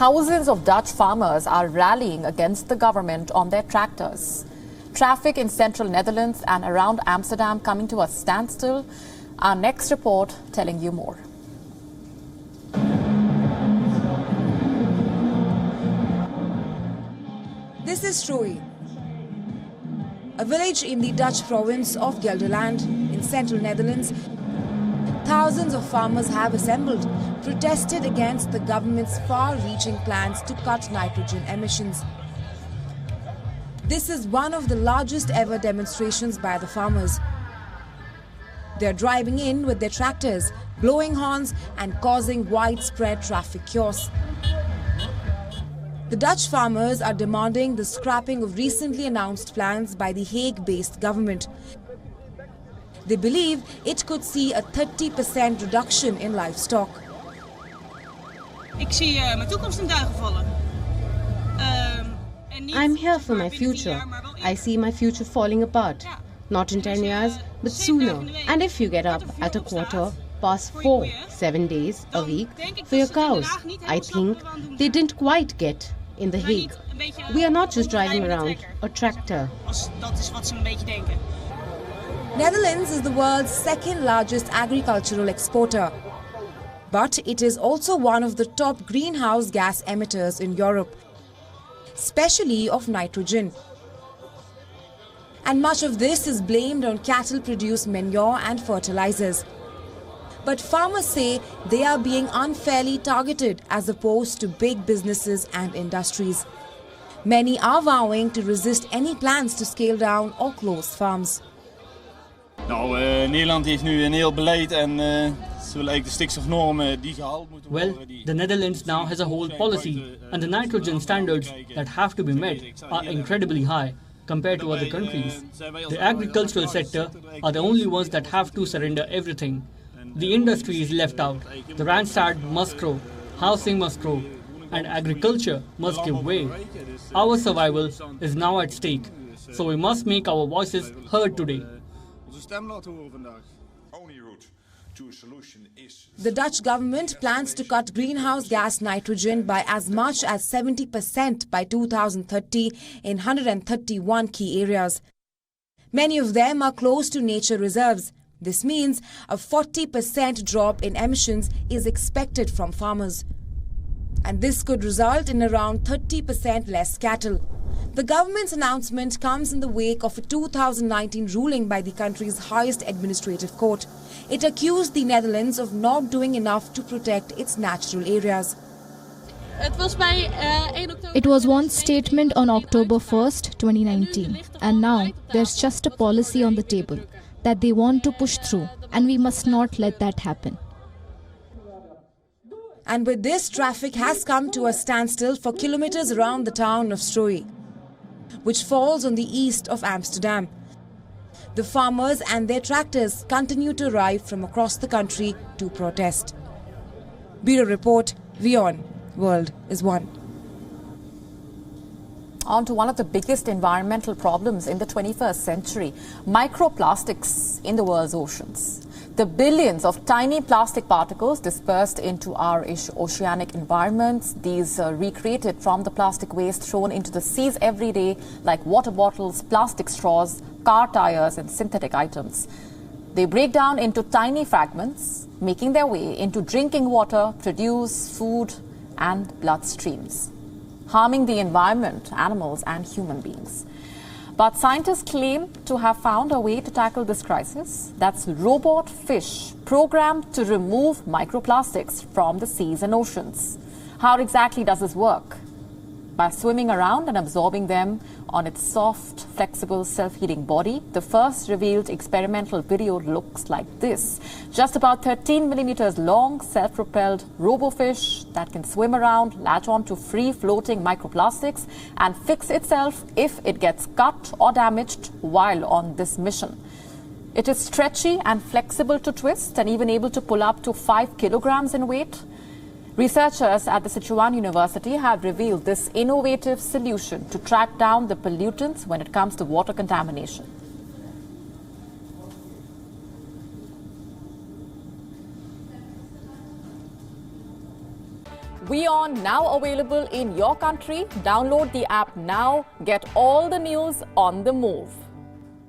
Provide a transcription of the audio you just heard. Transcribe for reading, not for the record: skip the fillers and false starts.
thousands of Dutch farmers are rallying against the government on their tractors. Traffic in central Netherlands and around Amsterdam coming to a standstill. Our next report telling you more. This is Strooi, a village in the Dutch province of Gelderland in central Netherlands. Thousands of farmers have assembled, protested against the government's far-reaching plans to cut nitrogen emissions. This is one of the largest ever demonstrations by the farmers. They are driving in with their tractors, blowing horns and causing widespread traffic chaos. The Dutch farmers are demanding the scrapping of recently announced plans by the Hague-based government. They believe it could see a 30% reduction in livestock. I'm here for my future. I see my future falling apart. Not in 10 years, but sooner. And if you get up at 4:15, 7 days a week for your cows, I think they didn't quite get in The Hague. We are not just driving around a tractor. Netherlands is the world's second largest agricultural exporter. But it is also one of the top greenhouse gas emitters in Europe, especially of nitrogen. And much of this is blamed on cattle-produced manure and fertilizers. But farmers say they are being unfairly targeted as opposed to big businesses and industries. Many are vowing to resist any plans to scale down or close farms. Nederland heeft nu een heel beleid en zullen eigenlijk de stikstofnormen die gehaald moeten worden. Well, the Netherlands now has a whole policy, and the nitrogen standards that have to be met are incredibly high compared to other countries. The agricultural sector are the only ones that have to surrender everything. The industry is left out. The Randstad must grow, housing must grow, and agriculture must give way. Our survival is now at stake, so we must make our voices heard today. The Dutch government plans to cut greenhouse gas nitrogen by as much as 70% by 2030 in 131 key areas. Many of them are close to nature reserves. This means a 40% drop in emissions is expected from farmers. And this could result in around 30% less cattle. The government's announcement comes in the wake of a 2019 ruling by the country's highest administrative court. It accused the Netherlands of not doing enough to protect its natural areas. It was one statement on October 1st, 2019, and now there's just a policy on the table that they want to push through, and we must not let that happen. And with this, traffic has come to a standstill for kilometers around the town of Strooi, which falls on the east of Amsterdam. The farmers and their tractors continue to arrive from across the country to protest. Bureau Report, WION World is One. On to one of the biggest environmental problems in the 21st century, microplastics in the world's oceans. The billions of tiny plastic particles dispersed into our oceanic environments, these recreated from the plastic waste thrown into the seas every day, like water bottles, plastic straws, car tires and synthetic items. They break down into tiny fragments, making their way into drinking water, produce food and bloodstreams, harming the environment, animals and human beings. But scientists claim to have found a way to tackle this crisis. That's robot fish programmed to remove microplastics from the seas and oceans. How exactly does this work? By swimming around and absorbing them on its soft, flexible, self-healing body. The first revealed experimental video looks like this. Just about 13 millimeters long, self-propelled robofish that can swim around, latch on to free-floating microplastics and fix itself if it gets cut or damaged while on this mission. It is stretchy and flexible to twist and even able to pull up to 5 kilograms in weight. Researchers at the Sichuan University have revealed this innovative solution to track down the pollutants when it comes to water contamination. WION now available in your country. Download the app now. Get all the news on the move.